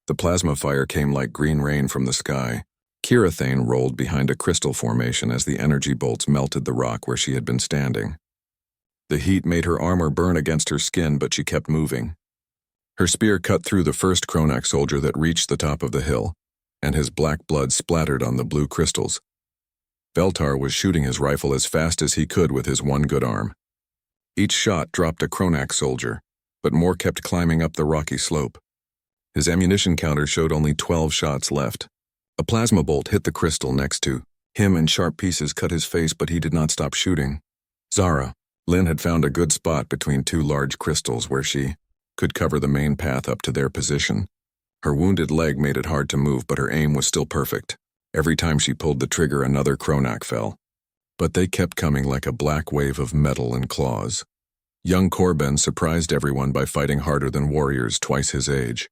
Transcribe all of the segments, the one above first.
The plasma fire came like green rain from the sky. Kirathane rolled behind a crystal formation as the energy bolts melted the rock where she had been standing. The heat made her armor burn against her skin, but she kept moving. Her spear cut through the first Kronak soldier that reached the top of the hill, and his black blood splattered on the blue crystals. Veltar was shooting his rifle as fast as he could with his one good arm. Each shot dropped a Kronak soldier, but more kept climbing up the rocky slope. His ammunition counter showed only 12 shots left. A plasma bolt hit the crystal next to him and sharp pieces cut his face, but he did not stop shooting. Zara, Lynn had found a good spot between two large crystals where she could cover the main path up to their position. Her wounded leg made it hard to move, but her aim was still perfect. Every time she pulled the trigger, another Kronak fell. But they kept coming like a black wave of metal and claws. Young Korben surprised everyone by fighting harder than warriors twice his age.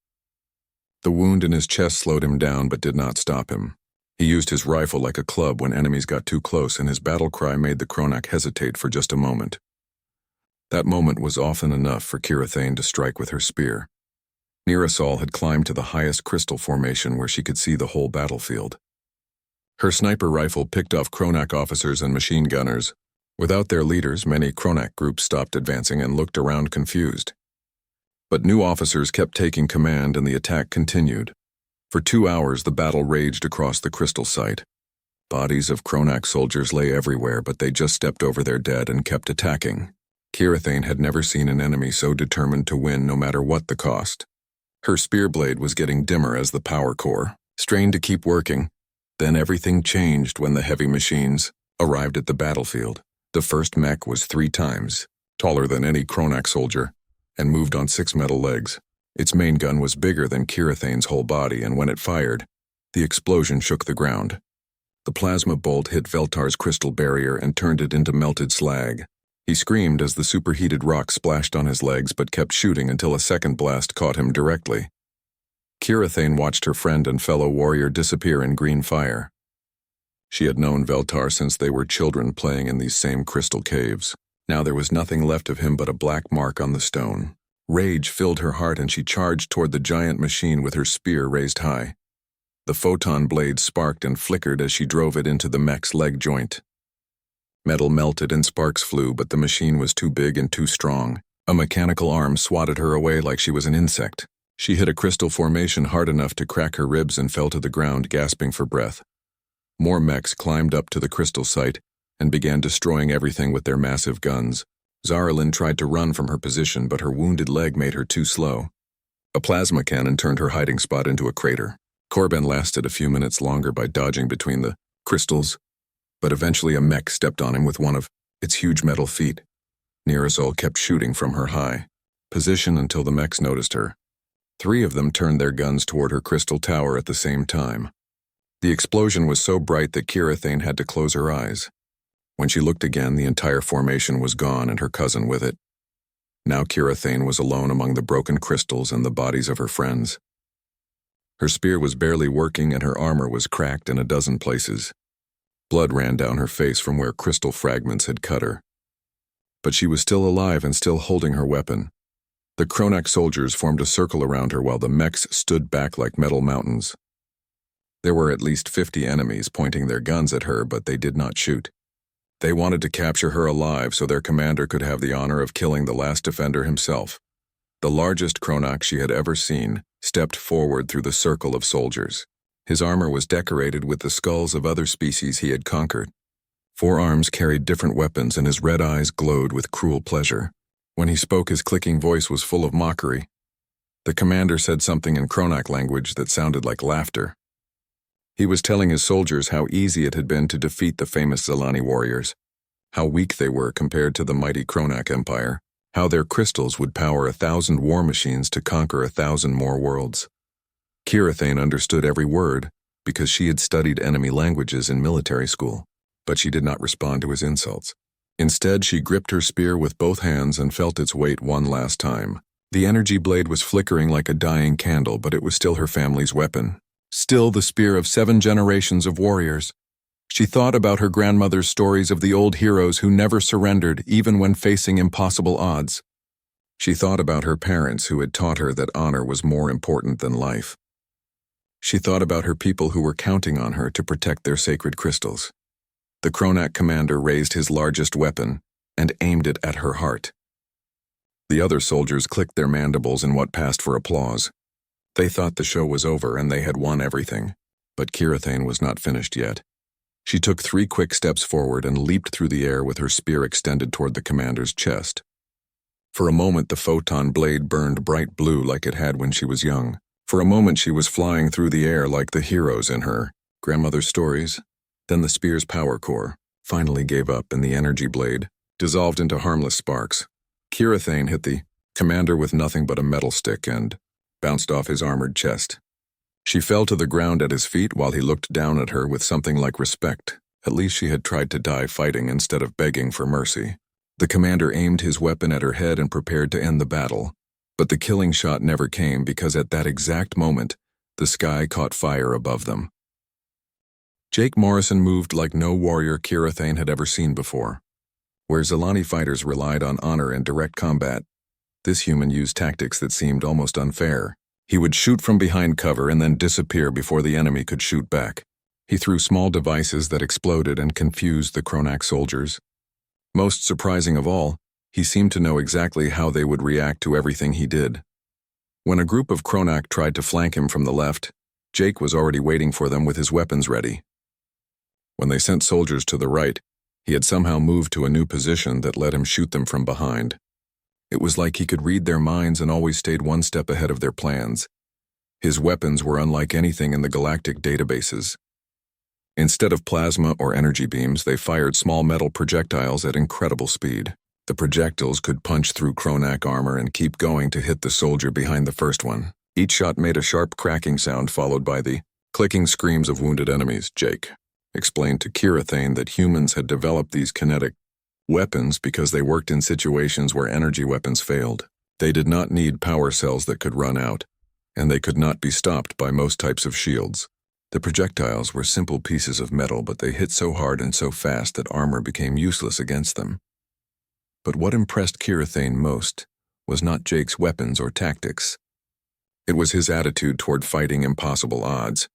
The wound in his chest slowed him down but did not stop him. He used his rifle like a club when enemies got too close, and his battle cry made the Kronak hesitate for just a moment. That moment was often enough for Kirathane to strike with her spear. Nirasol had climbed to the highest crystal formation where she could see the whole battlefield. Her sniper rifle picked off Kronak officers and machine gunners. Without their leaders, many Kronak groups stopped advancing and looked around confused. But new officers kept taking command and the attack continued. For 2 hours the battle raged across the crystal site. Bodies of Kronak soldiers lay everywhere, but they just stepped over their dead and kept attacking. Kirathane had never seen an enemy so determined to win no matter what the cost. Her spear blade was getting dimmer as the power core strained to keep working. Then everything changed when the heavy machines arrived at the battlefield. The first mech was 3 times taller than any Kronak soldier and moved on 6 metal legs. Its main gun was bigger than Kirathane's whole body, and when it fired, the explosion shook the ground. The plasma bolt hit Veltar's crystal barrier and turned it into melted slag. He screamed as the superheated rock splashed on his legs but kept shooting until a second blast caught him directly. Kirathane watched her friend and fellow warrior disappear in green fire. She had known Veltar since they were children playing in these same crystal caves. Now there was nothing left of him but a black mark on the stone. Rage filled her heart and she charged toward the giant machine with her spear raised high. The photon blade sparked and flickered as she drove it into the mech's leg joint. Metal melted and sparks flew, but the machine was too big and too strong. A mechanical arm swatted her away like she was an insect. She hit a crystal formation hard enough to crack her ribs and fell to the ground, gasping for breath. More mechs climbed up to the crystal site and began destroying everything with their massive guns. Zaralyn tried to run from her position, but her wounded leg made her too slow. A plasma cannon turned her hiding spot into a crater. Korben lasted a few minutes longer by dodging between the crystals, but eventually a mech stepped on him with one of its huge metal feet. Nirasol kept shooting from her high position until the mechs noticed her. 3 of them turned their guns toward her crystal tower at the same time. The explosion was so bright that Kirathane had to close her eyes. When she looked again, the entire formation was gone and her cousin with it. Now Kirathane was alone among the broken crystals and the bodies of her friends. Her spear was barely working and her armor was cracked in a dozen places. Blood ran down her face from where crystal fragments had cut her. But she was still alive and still holding her weapon. The Kronak soldiers formed a circle around her while the mechs stood back like metal mountains. There were at least 50 enemies pointing their guns at her, but they did not shoot. They wanted to capture her alive so their commander could have the honor of killing the last defender himself. The largest Kronak she had ever seen stepped forward through the circle of soldiers. His armor was decorated with the skulls of other species he had conquered. 4 arms carried different weapons and his red eyes glowed with cruel pleasure. When he spoke, his clicking voice was full of mockery. The commander said something in Kronak language that sounded like laughter. He was telling his soldiers how easy it had been to defeat the famous Zelani warriors, how weak they were compared to the mighty Kronak Empire, how their crystals would power 1,000 war machines to conquer 1,000 more worlds. Kirathane understood every word because she had studied enemy languages in military school, but she did not respond to his insults. Instead, she gripped her spear with both hands and felt its weight one last time. The energy blade was flickering like a dying candle, but it was still her family's weapon. Still the spear of 7 generations of warriors. She thought about her grandmother's stories of the old heroes who never surrendered even when facing impossible odds. She thought about her parents who had taught her that honor was more important than life. She thought about her people who were counting on her to protect their sacred crystals. The Kronak commander raised his largest weapon and aimed it at her heart. The other soldiers clicked their mandibles in what passed for applause. They thought the show was over and they had won everything. But Kirathane was not finished yet. She took 3 quick steps forward and leaped through the air with her spear extended toward the commander's chest. For a moment, the photon blade burned bright blue like it had when she was young. For a moment, she was flying through the air like the heroes in her grandmother's stories. Then the spear's power core finally gave up and the energy blade dissolved into harmless sparks. Kirathane hit the commander with nothing but a metal stick and bounced off his armored chest. She fell to the ground at his feet while he looked down at her with something like respect. At least she had tried to die fighting instead of begging for mercy. The commander aimed his weapon at her head and prepared to end the battle. But the killing shot never came because at that exact moment, the sky caught fire above them. Jake Morrison moved like no warrior Kirathane had ever seen before. Where Zilani fighters relied on honor and direct combat, this human used tactics that seemed almost unfair. He would shoot from behind cover and then disappear before the enemy could shoot back. He threw small devices that exploded and confused the Kronak soldiers. Most surprising of all, he seemed to know exactly how they would react to everything he did. When a group of Kronak tried to flank him from the left, Jake was already waiting for them with his weapons ready. When they sent soldiers to the right, he had somehow moved to a new position that let him shoot them from behind. It was like he could read their minds and always stayed one step ahead of their plans. His weapons were unlike anything in the galactic databases. Instead of plasma or energy beams, they fired small metal projectiles at incredible speed. The projectiles could punch through Kronak armor and keep going to hit the soldier behind the first one. Each shot made a sharp cracking sound followed by the clicking screams of wounded enemies. Jake explained to Kirathane that humans had developed these kinetic weapons because they worked in situations where energy weapons failed. They did not need power cells that could run out, and they could not be stopped by most types of shields. The projectiles were simple pieces of metal, but they hit so hard and so fast that armor became useless against them. But what impressed Kirathane most was not Jake's weapons or tactics. It was his attitude toward fighting impossible odds.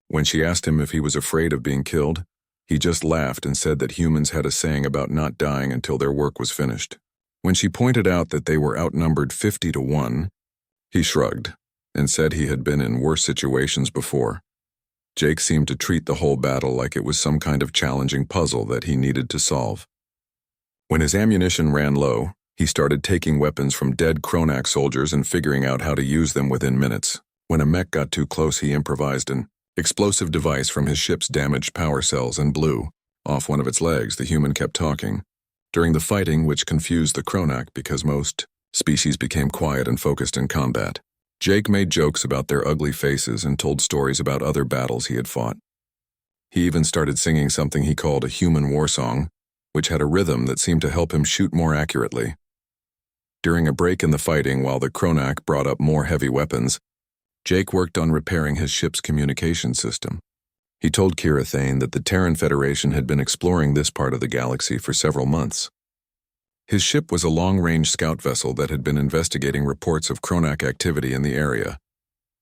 When she asked him if he was afraid of being killed, he just laughed and said that humans had a saying about not dying until their work was finished. When she pointed out that they were outnumbered 50-1, he shrugged and said he had been in worse situations before. Jake seemed to treat the whole battle like it was some kind of challenging puzzle that he needed to solve. When his ammunition ran low, he started taking weapons from dead Kronak soldiers and figuring out how to use them within minutes. When a mech got too close, he improvised an explosive device from his ship's damaged power cells and blew off one of its legs. The human kept talking during the fighting, which confused the Kronak because most species became quiet and focused in combat. Jake made jokes about their ugly faces and told stories about other battles he had fought. He even started singing something he called a human war song, which had a rhythm that seemed to help him shoot more accurately. During a break in the fighting while the Kronak brought up more heavy weapons, Jake worked on repairing his ship's communication system. He told Kirathane that the Terran Federation had been exploring this part of the galaxy for several months. His ship was a long-range scout vessel that had been investigating reports of Kronak activity in the area.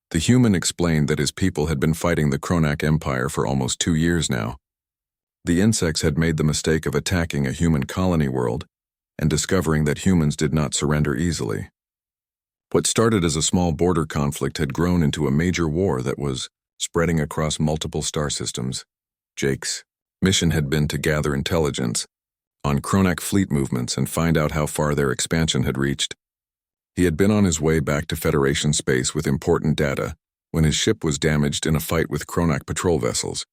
The human explained that his people had been fighting the Kronak Empire for almost 2 years now. The insects had made the mistake of attacking a human colony world and discovering that humans did not surrender easily. What started as a small border conflict had grown into a major war that was spreading across multiple star systems. Jake's mission had been to gather intelligence on Kronak fleet movements and find out how far their expansion had reached. He had been on his way back to Federation space with important data when his ship was damaged in a fight with Kronak patrol vessels.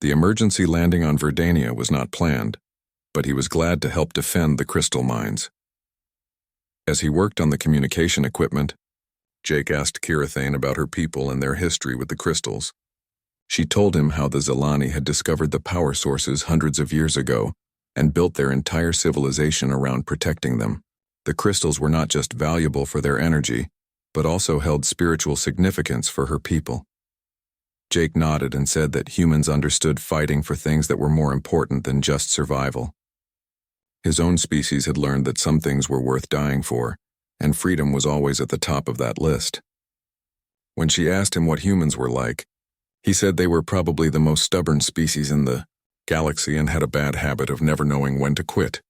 The emergency landing on Verdania was not planned, but he was glad to help defend the crystal mines. As he worked on the communication equipment, Jake asked Kirathane about her people and their history with the crystals. She told him how the Zilani had discovered the power sources hundreds of years ago and built their entire civilization around protecting them. The crystals were not just valuable for their energy, but also held spiritual significance for her people. Jake nodded and said that humans understood fighting for things that were more important than just survival. His own species had learned that some things were worth dying for, and freedom was always at the top of that list. When she asked him what humans were like, he said they were probably the most stubborn species in the galaxy and had a bad habit of never knowing when to quit.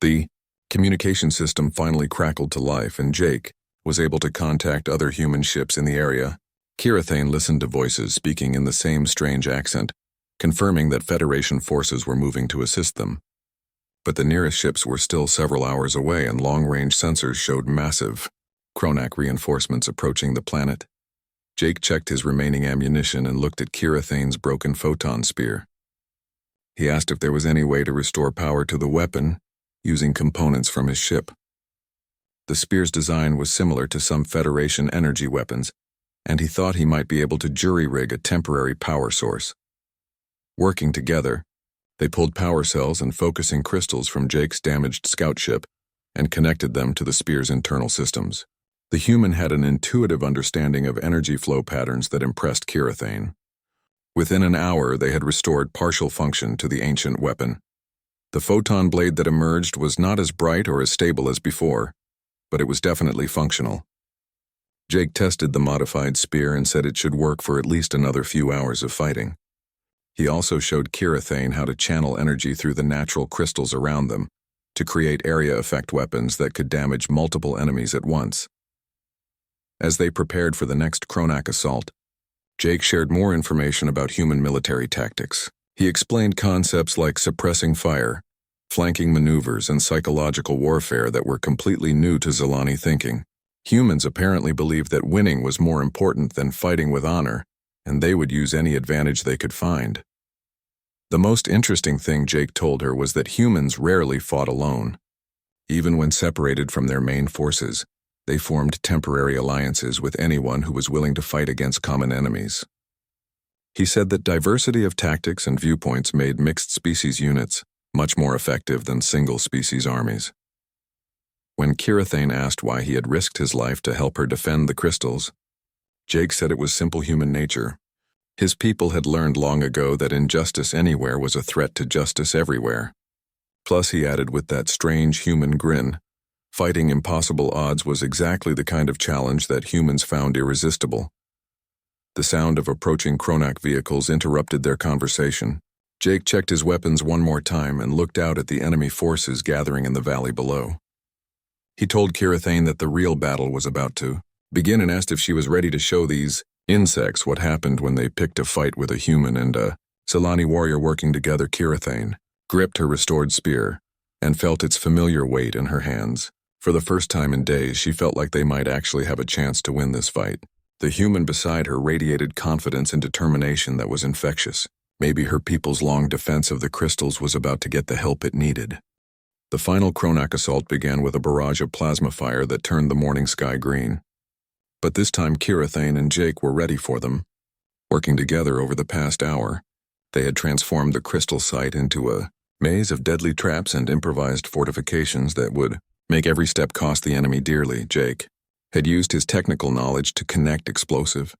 The communication system finally crackled to life, and Jake was able to contact other human ships in the area. Kirathane listened to voices speaking in the same strange accent, confirming that Federation forces were moving to assist them. But the nearest ships were still several hours away, and long-range sensors showed massive Kronak reinforcements approaching the planet. Jake checked his remaining ammunition and looked at Kirathane's broken photon spear. He asked if there was any way to restore power to the weapon using components from his ship. The spear's design was similar to some Federation energy weapons, and he thought he might be able to jury-rig a temporary power source. Working together, they pulled power cells and focusing crystals from Jake's damaged scout ship and connected them to the spear's internal systems. The human had an intuitive understanding of energy flow patterns that impressed Kirathane. Within an hour, they had restored partial function to the ancient weapon. The photon blade that emerged was not as bright or as stable as before, but it was definitely functional. Jake tested the modified spear and said it should work for at least another few hours of fighting. He also showed Kirathane how to channel energy through the natural crystals around them to create area effect weapons that could damage multiple enemies at once. As they prepared for the next Kronak assault, Jake shared more information about human military tactics. He explained concepts like suppressing fire, flanking maneuvers, and psychological warfare that were completely new to Zilani thinking. Humans apparently believed that winning was more important than fighting with honor, and they would use any advantage they could find. The most interesting thing Jake told her was that humans rarely fought alone. Even when separated from their main forces, they formed temporary alliances with anyone who was willing to fight against common enemies. He said that diversity of tactics and viewpoints made mixed-species units much more effective than single-species armies. When Kirathane asked why he had risked his life to help her defend the crystals, Jake said it was simple human nature. His people had learned long ago that injustice anywhere was a threat to justice everywhere. Plus, he added with that strange human grin, fighting impossible odds was exactly the kind of challenge that humans found irresistible. The sound of approaching Kronak vehicles interrupted their conversation. Jake checked his weapons one more time and looked out at the enemy forces gathering in the valley below. He told Kirathane that the real battle was about to begin and asked if she was ready to show these insects what happened when they picked a fight with a human and a Zilani warrior working together. Kirathane gripped her restored spear and felt its familiar weight in her hands. For the first time in days, she felt like they might actually have a chance to win this fight. The human beside her radiated confidence and determination that was infectious. Maybe her people's long defense of the crystals was about to get the help it needed. The final Kronak assault began with a barrage of plasma fire that turned the morning sky green. But this time Kirathane and Jake were ready for them. Working together over the past hour, they had transformed the crystal site into a maze of deadly traps and improvised fortifications that would make every step cost the enemy dearly. Jake had used his technical knowledge to connect explosive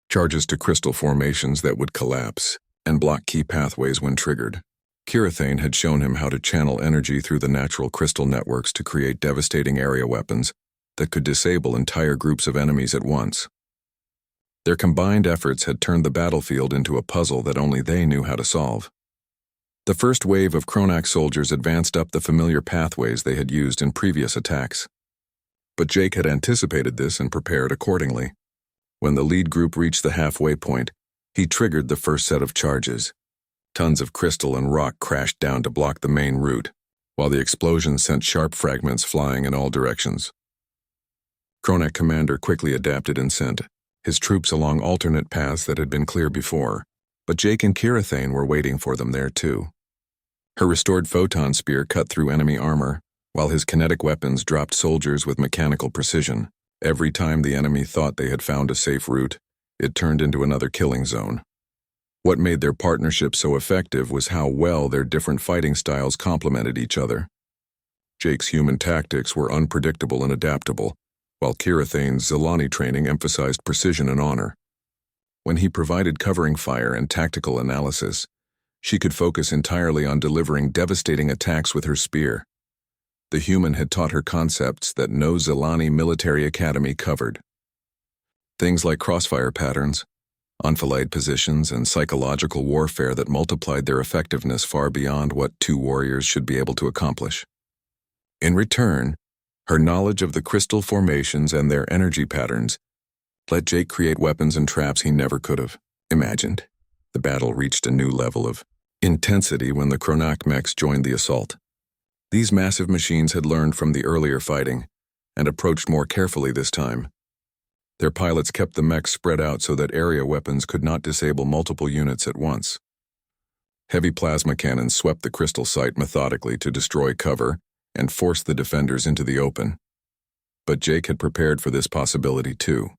charges to crystal formations that would collapse and block key pathways when triggered. Kirathane had shown him how to channel energy through the natural crystal networks to create devastating area weapons that could disable entire groups of enemies at once. Their combined efforts had turned the battlefield into a puzzle that only they knew how to solve. The first wave of Kronak soldiers advanced up the familiar pathways they had used in previous attacks. But Jake had anticipated this and prepared accordingly. When the lead group reached the halfway point, he triggered the first set of charges. Tons of crystal and rock crashed down to block the main route, while the explosion sent sharp fragments flying in all directions. Kronak commander quickly adapted and sent his troops along alternate paths that had been clear before, but Jake and Kirathane were waiting for them there too. Her restored photon spear cut through enemy armor, while his kinetic weapons dropped soldiers with mechanical precision. Every time the enemy thought they had found a safe route, it turned into another killing zone. What made their partnership so effective was how well their different fighting styles complemented each other. Jake's human tactics were unpredictable and adaptable, while Kirathane's Zilani training emphasized precision and honor. When he provided covering fire and tactical analysis, she could focus entirely on delivering devastating attacks with her spear. The human had taught her concepts that no Zilani military academy covered. Things like crossfire patterns, enfilade positions, and psychological warfare that multiplied their effectiveness far beyond what two warriors should be able to accomplish. In return, her knowledge of the crystal formations and their energy patterns let Jake create weapons and traps he never could have imagined. The battle reached a new level of intensity when the Chronak mechs joined the assault. These massive machines had learned from the earlier fighting and approached more carefully this time. Their pilots kept the mechs spread out so that area weapons could not disable multiple units at once. Heavy plasma cannons swept the crystal site methodically to destroy cover and force the defenders into the open. But Jake had prepared for this possibility too.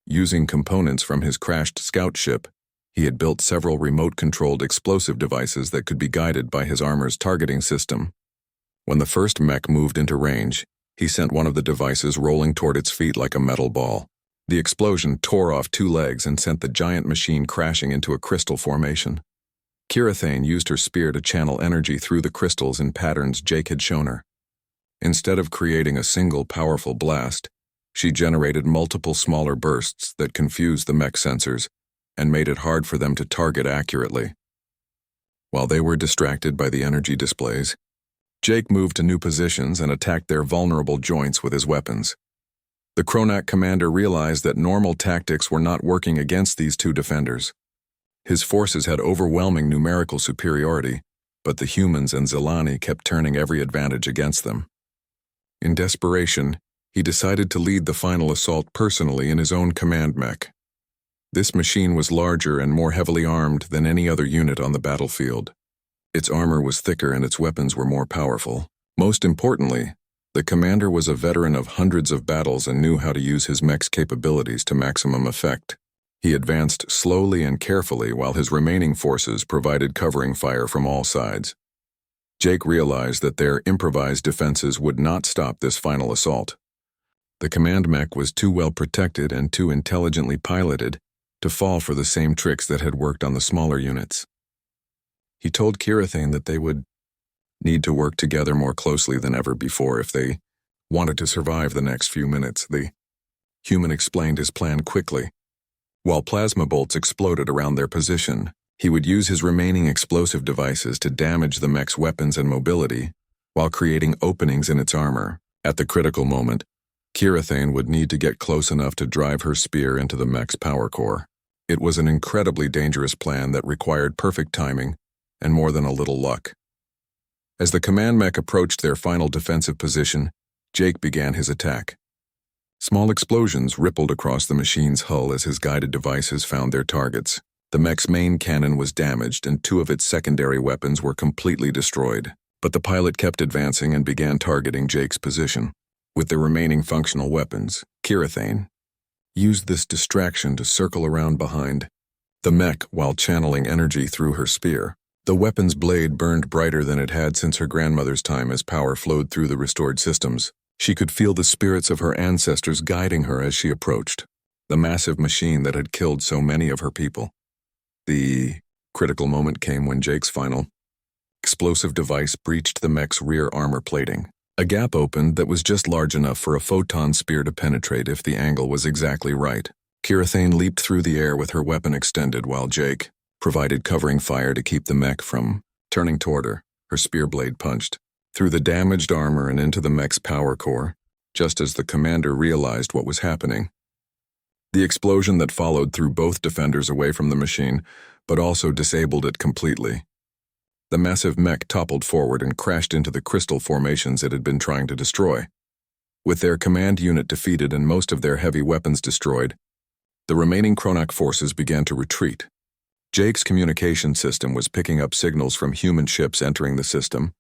Using components from his crashed scout ship, he had built several remote-controlled explosive devices that could be guided by his armor's targeting system. When the first mech moved into range, he sent one of the devices rolling toward its feet like a metal ball. The explosion tore off two legs and sent the giant machine crashing into a crystal formation. Kirathane used her spear to channel energy through the crystals in patterns Jake had shown her. Instead of creating a single powerful blast, she generated multiple smaller bursts that confused the mech sensors and made it hard for them to target accurately. While they were distracted by the energy displays, Jake moved to new positions and attacked their vulnerable joints with his weapons. The Chronak commander realized that normal tactics were not working against these two defenders. His forces had overwhelming numerical superiority, but the humans and Zelani kept turning every advantage against them. In desperation, he decided to lead the final assault personally in his own command mech. This machine was larger and more heavily armed than any other unit on the battlefield. Its armor was thicker and its weapons were more powerful. Most importantly, the commander was a veteran of hundreds of battles and knew how to use his mech's capabilities to maximum effect. He advanced slowly and carefully while his remaining forces provided covering fire from all sides. Jake realized that their improvised defenses would not stop this final assault. The command mech was too well protected and too intelligently piloted to fall for the same tricks that had worked on the smaller units. He told Kirathane that they would need to work together more closely than ever before if they wanted to survive the next few minutes. The human explained his plan quickly. While plasma bolts exploded around their position, he would use his remaining explosive devices to damage the mech's weapons and mobility while creating openings in its armor. At the critical moment, Kirathane would need to get close enough to drive her spear into the mech's power core. It was an incredibly dangerous plan that required perfect timing and more than a little luck. As the command mech approached their final defensive position, Jake began his attack. Small explosions rippled across the machine's hull as his guided devices found their targets. The mech's main cannon was damaged and two of its secondary weapons were completely destroyed, but the pilot kept advancing and began targeting Jake's position. With the remaining functional weapons, Kirathane used this distraction to circle around behind the mech while channeling energy through her spear. The weapon's blade burned brighter than it had since her grandmother's time as power flowed through the restored systems. She could feel the spirits of her ancestors guiding her as she approached the massive machine that had killed so many of her people. The critical moment came when Jake's final explosive device breached the mech's rear armor plating. A gap opened that was just large enough for a photon spear to penetrate if the angle was exactly right. Kirathane leaped through the air with her weapon extended while Jake provided covering fire to keep the mech from turning toward her. Her spear blade punched through the damaged armor and into the mech's power core, just as the commander realized what was happening. The explosion that followed threw both defenders away from the machine, but also disabled it completely. The massive mech toppled forward and crashed into the crystal formations it had been trying to destroy. With their command unit defeated and most of their heavy weapons destroyed, the remaining Chronak forces began to retreat. Jake's communication system was picking up signals from human ships entering the system,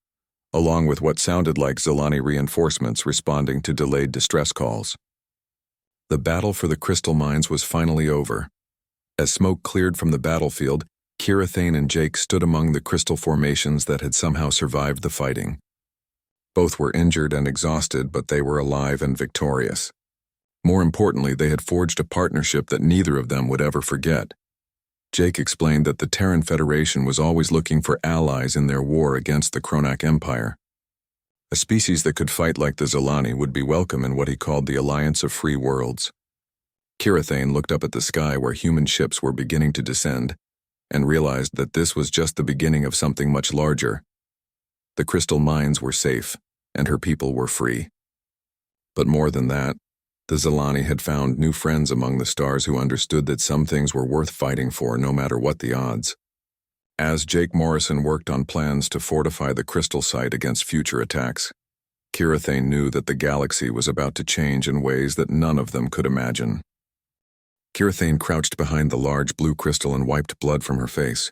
along with what sounded like Zelani reinforcements responding to delayed distress calls. The battle for the crystal mines was finally over. As smoke cleared from the battlefield, Kirathane and Jake stood among the crystal formations that had somehow survived the fighting. Both were injured and exhausted, but they were alive and victorious. More importantly, they had forged a partnership that neither of them would ever forget. Jake explained that the Terran Federation was always looking for allies in their war against the Chronak Empire. A species that could fight like the Zelani would be welcome in what he called the Alliance of Free Worlds. Kirathane looked up at the sky where human ships were beginning to descend and realized that this was just the beginning of something much larger. The crystal mines were safe, and her people were free. But more than that, the Zilani had found new friends among the stars who understood that some things were worth fighting for no matter what the odds. As Jake Morrison worked on plans to fortify the crystal site against future attacks, Kirathane knew that the galaxy was about to change in ways that none of them could imagine. Kirathane crouched behind the large blue crystal and wiped blood from her face.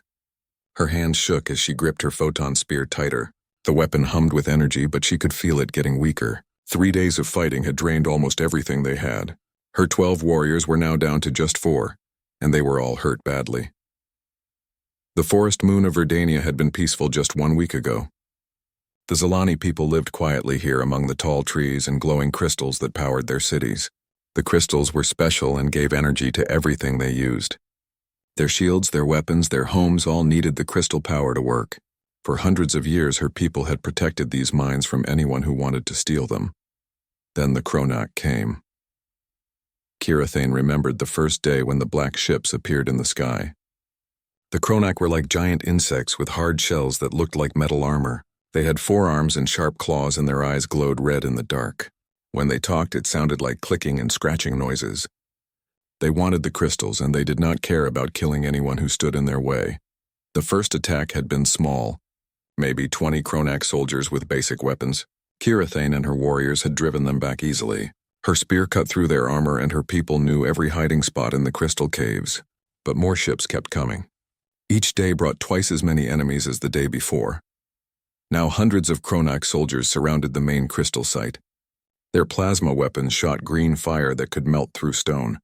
Her hands shook as she gripped her photon spear tighter. The weapon hummed with energy, but she could feel it getting weaker. 3 days of fighting had drained almost everything they had. Her 12 warriors were now down to just 4, and they were all hurt badly. The forest moon of Verdania had been peaceful just 1 week ago. The Zilani people lived quietly here among the tall trees and glowing crystals that powered their cities. The crystals were special and gave energy to everything they used. Their shields, their weapons, their homes all needed the crystal power to work. For hundreds of years, her people had protected these mines from anyone who wanted to steal them. Then the Kronak came. Kirathane remembered the first day when the black ships appeared in the sky. The Kronak were like giant insects with hard shells that looked like metal armor. They had forearms and sharp claws, and their eyes glowed red in the dark. When they talked, it sounded like clicking and scratching noises. They wanted the crystals, and they did not care about killing anyone who stood in their way. The first attack had been small. Maybe 20 Kronak soldiers with basic weapons. Kirathane and her warriors had driven them back easily. Her spear cut through their armor, and her people knew every hiding spot in the crystal caves. But more ships kept coming. Each day brought twice as many enemies as the day before. Now hundreds of Kronak soldiers surrounded the main crystal site. Their plasma weapons shot green fire that could melt through stone.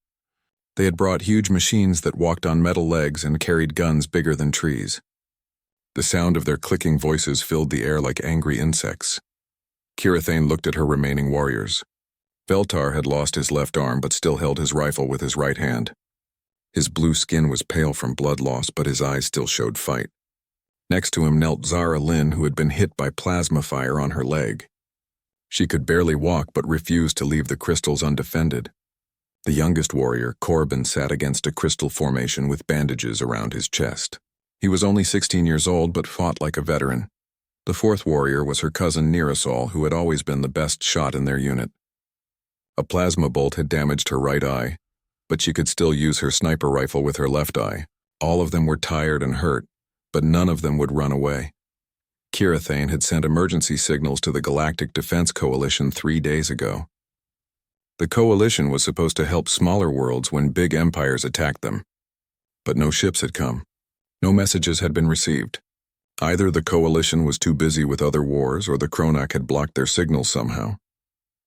They had brought huge machines that walked on metal legs and carried guns bigger than trees. The sound of their clicking voices filled the air like angry insects. Kirathane looked at her remaining warriors. Veltar had lost his left arm but still held his rifle with his right hand. His blue skin was pale from blood loss, but his eyes still showed fight. Next to him knelt Zara Lynn, who had been hit by plasma fire on her leg. She could barely walk but refused to leave the crystals undefended. The youngest warrior, Corbin, sat against a crystal formation with bandages around his chest. He was only 16 years old but fought like a veteran. The fourth warrior was her cousin Neerasol, who had always been the best shot in their unit. A plasma bolt had damaged her right eye, but she could still use her sniper rifle with her left eye. All of them were tired and hurt, but none of them would run away. Kirathane had sent emergency signals to the Galactic Defense Coalition 3 days ago. The coalition was supposed to help smaller worlds when big empires attacked them. But no ships had come. No messages had been received. Either the coalition was too busy with other wars or the Kronak had blocked their signals somehow.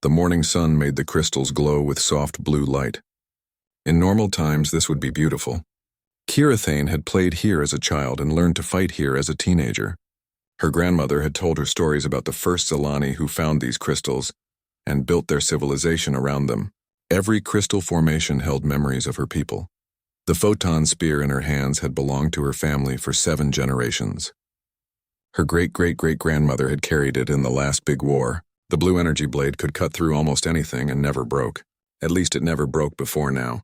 The morning sun made the crystals glow with soft blue light. In normal times, this would be beautiful. Kirathane had played here as a child and learned to fight here as a teenager. Her grandmother had told her stories about the first Zilani who found these crystals and built their civilization around them. Every crystal formation held memories of her people. The photon spear in her hands had belonged to her family for 7 generations. Her great-great-great-grandmother had carried it in the last big war. The blue energy blade could cut through almost anything and never broke. At least it never broke before now.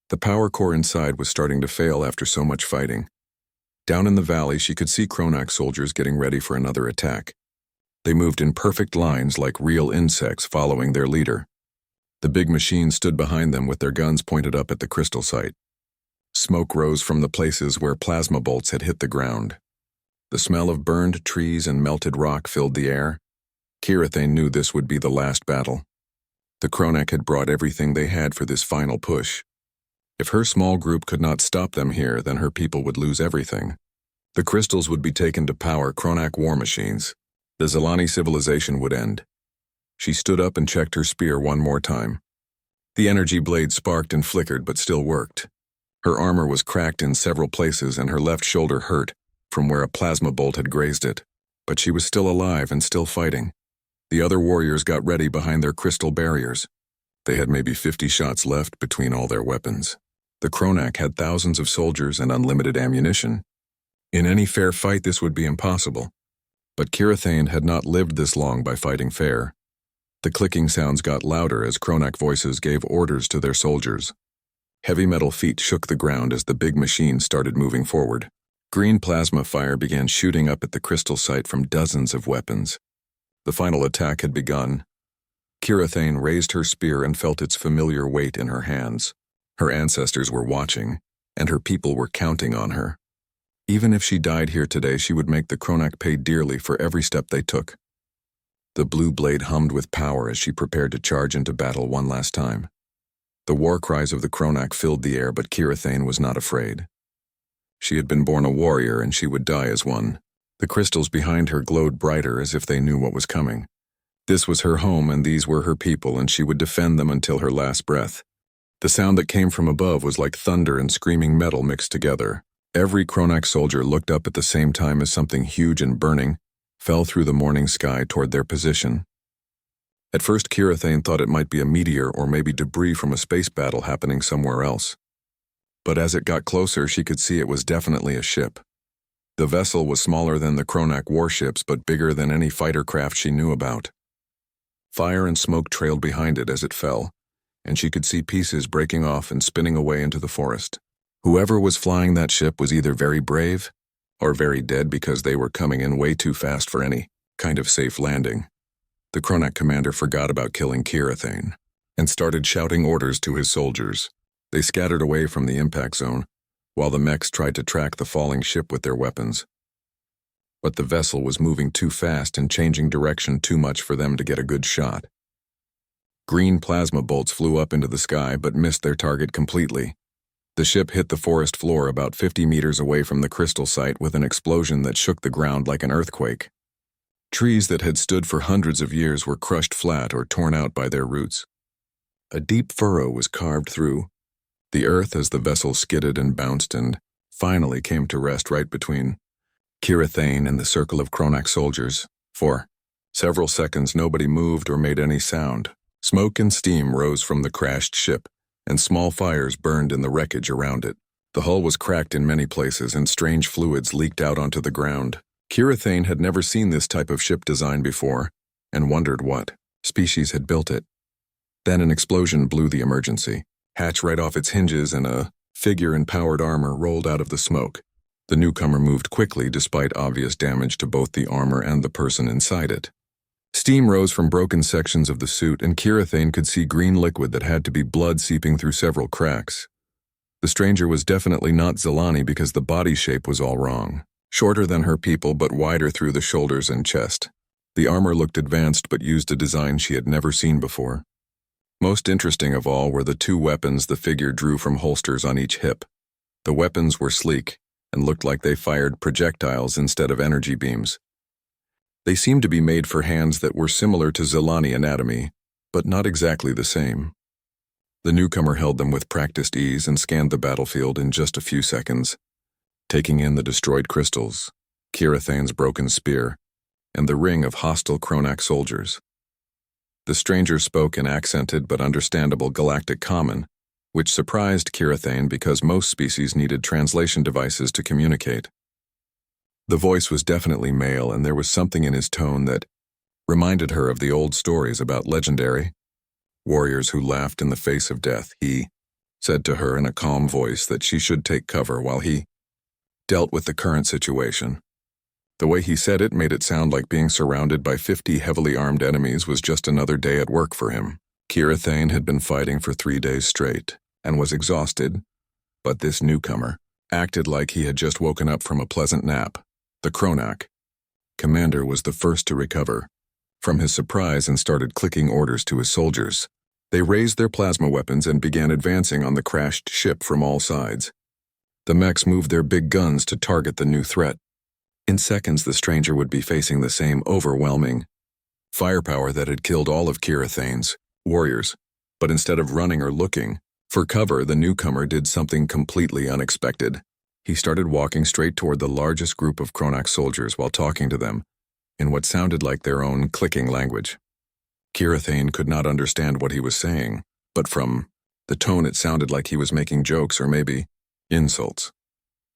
The power core inside was starting to fail after so much fighting. Down in the valley, she could see Kronak soldiers getting ready for another attack. They moved in perfect lines like real insects following their leader. The big machines stood behind them with their guns pointed up at the crystal site. Smoke rose from the places where plasma bolts had hit the ground. The smell of burned trees and melted rock filled the air. Kirathane knew this would be the last battle. The Kronak had brought everything they had for this final push. If her small group could not stop them here, then her people would lose everything. The crystals would be taken to power Kronak war machines. The Zilani civilization would end. She stood up and checked her spear one more time. The energy blade sparked and flickered but still worked. Her armor was cracked in several places and her left shoulder hurt from where a plasma bolt had grazed it. But she was still alive and still fighting. The other warriors got ready behind their crystal barriers. They had maybe 50 shots left between all their weapons. The Kronak had thousands of soldiers and unlimited ammunition. In any fair fight, this would be impossible. But Kirathane had not lived this long by fighting fair. The clicking sounds got louder as Kronak voices gave orders to their soldiers. Heavy metal feet shook the ground as the big machine started moving forward. Green plasma fire began shooting up at the crystal site from dozens of weapons. The final attack had begun. Kirathane raised her spear and felt its familiar weight in her hands. Her ancestors were watching, and her people were counting on her. Even if she died here today, she would make the Kronak pay dearly for every step they took. The blue blade hummed with power as she prepared to charge into battle one last time. The war cries of the Kronak filled the air, but Kirathane was not afraid. She had been born a warrior, and she would die as one. The crystals behind her glowed brighter as if they knew what was coming. This was her home, and these were her people, and she would defend them until her last breath. The sound that came from above was like thunder and screaming metal mixed together. Every Kronak soldier looked up at the same time as something huge and burning fell through the morning sky toward their position. At first, Kirathane thought it might be a meteor or maybe debris from a space battle happening somewhere else. But as it got closer, she could see it was definitely a ship. The vessel was smaller than the Kronak warships, but bigger than any fighter craft she knew about. Fire and smoke trailed behind it as it fell, and she could see pieces breaking off and spinning away into the forest. Whoever was flying that ship was either very brave or very dead, because they were coming in way too fast for any kind of safe landing. The Kronak commander forgot about killing Kirathane and started shouting orders to his soldiers. They scattered away from the impact zone, while the mechs tried to track the falling ship with their weapons. But the vessel was moving too fast and changing direction too much for them to get a good shot. Green plasma bolts flew up into the sky but missed their target completely. The ship hit the forest floor about 50 meters away from the crystal site with an explosion that shook the ground like an earthquake. Trees that had stood for hundreds of years were crushed flat or torn out by their roots. A deep furrow was carved through the earth as the vessel skidded and bounced and finally came to rest right between Kirathane and the circle of Kronak soldiers. For several seconds, nobody moved or made any sound. Smoke and steam rose from the crashed ship, and small fires burned in the wreckage around it. The hull was cracked in many places, and strange fluids leaked out onto the ground. Kirathane had never seen this type of ship design before, and wondered what species had built it. Then an explosion blew the emergency hatch right off its hinges, and a figure in powered armor rolled out of the smoke. The newcomer moved quickly despite obvious damage to both the armor and the person inside it. Steam rose from broken sections of the suit, and Kirathane could see green liquid that had to be blood seeping through several cracks. The stranger was definitely not Zelani because the body shape was all wrong. Shorter than her people but wider through the shoulders and chest. The armor looked advanced but used a design she had never seen before. Most interesting of all were the two weapons the figure drew from holsters on each hip. The weapons were sleek and looked like they fired projectiles instead of energy beams. They seemed to be made for hands that were similar to Zelani anatomy, but not exactly the same. The newcomer held them with practiced ease and scanned the battlefield in just a few seconds, taking in the destroyed crystals, Kirathane's broken spear, and the ring of hostile Kronak soldiers. The stranger spoke in accented but understandable Galactic Common, which surprised Kirathane because most species needed translation devices to communicate. The voice was definitely male, and there was something in his tone that reminded her of the old stories about legendary warriors who laughed in the face of death. He said to her in a calm voice that she should take cover while he dealt with the current situation. The way he said it made it sound like being surrounded by 50 heavily armed enemies was just another day at work for him. Kirathane had been fighting for 3 days straight and was exhausted, but this newcomer acted like he had just woken up from a pleasant nap. The Kronak commander was the first to recover from his surprise and started clicking orders to his soldiers. They raised their plasma weapons and began advancing on the crashed ship from all sides. The mechs moved their big guns to target the new threat. In seconds, the stranger would be facing the same overwhelming firepower that had killed all of Kirathane's warriors. But instead of running or looking for cover, the newcomer did something completely unexpected. He started walking straight toward the largest group of Kronak soldiers while talking to them in what sounded like their own clicking language. Kirathane could not understand what he was saying, but from the tone it sounded like he was making jokes or maybe insults.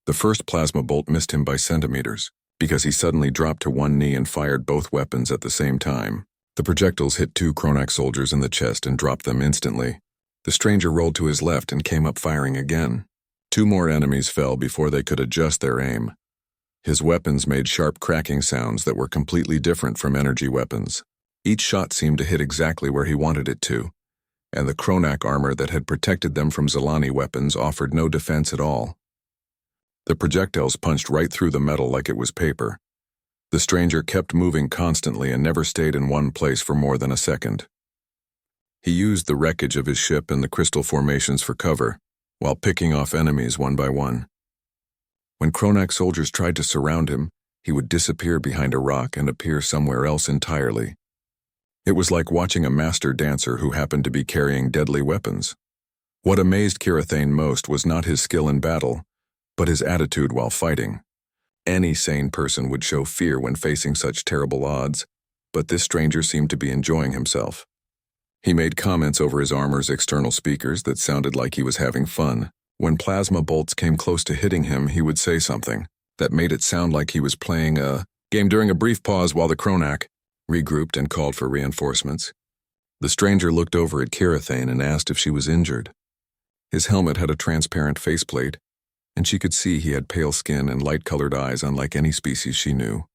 The first plasma bolt missed him by centimeters because he suddenly dropped to one knee and fired both weapons at the same time. The projectiles hit 2 Kronak soldiers in the chest and dropped them instantly. The stranger rolled to his left and came up firing again. 2 more enemies fell before they could adjust their aim. His weapons made sharp cracking sounds that were completely different from energy weapons. Each shot seemed to hit exactly where he wanted it to, and the Kronak armor that had protected them from Zilani weapons offered no defense at all. The projectiles punched right through the metal like it was paper. The stranger kept moving constantly and never stayed in one place for more than a second. He used the wreckage of his ship and the crystal formations for cover, while picking off enemies one by one. When Kronak soldiers tried to surround him, he would disappear behind a rock and appear somewhere else entirely. It was like watching a master dancer who happened to be carrying deadly weapons. What amazed Kirathane most was not his skill in battle, but his attitude while fighting. Any sane person would show fear when facing such terrible odds, but this stranger seemed to be enjoying himself. He made comments over his armor's external speakers that sounded like he was having fun. When plasma bolts came close to hitting him, he would say something that made it sound like he was playing a game during a brief pause while the Kronak regrouped and called for reinforcements. The stranger looked over at Kirathane and asked if she was injured. His helmet had a transparent faceplate, and she could see he had pale skin and light-colored eyes unlike any species she knew.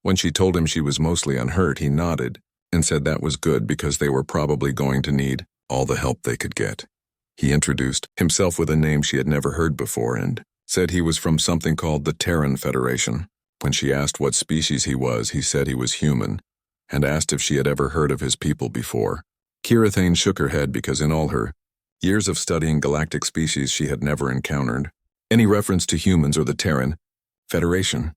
When she told him she was mostly unhurt, he nodded and said that was good because they were probably going to need all the help they could get. He introduced himself with a name she had never heard before and said he was from something called the Terran Federation. When she asked what species he was, he said he was human, and asked if she had ever heard of his people before. Kirathane shook her head because in all her years of studying galactic species she had never encountered any reference to humans or the Terran Federation.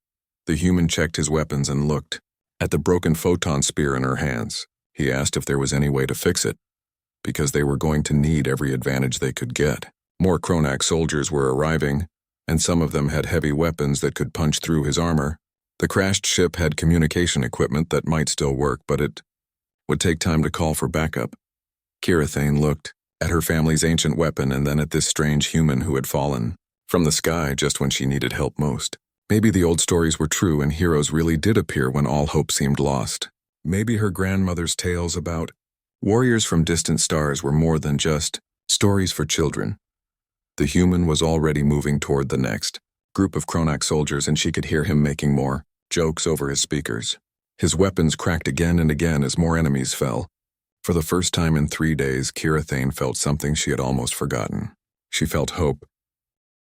The human checked his weapons and looked at the broken photon spear in her hands. He asked if there was any way to fix it, because they were going to need every advantage they could get. More Kronak soldiers were arriving, and some of them had heavy weapons that could punch through his armor. The crashed ship had communication equipment that might still work, but it would take time to call for backup. Kirathane looked at her family's ancient weapon and then at this strange human who had fallen from the sky just when she needed help most. Maybe the old stories were true and heroes really did appear when all hope seemed lost. Maybe her grandmother's tales about warriors from distant stars were more than just stories for children. The human was already moving toward the next group of Kronak soldiers, and she could hear him making more jokes over his speakers. His weapons cracked again and again as more enemies fell. For the first time in 3 days, Kirathane felt something she had almost forgotten. She felt hope,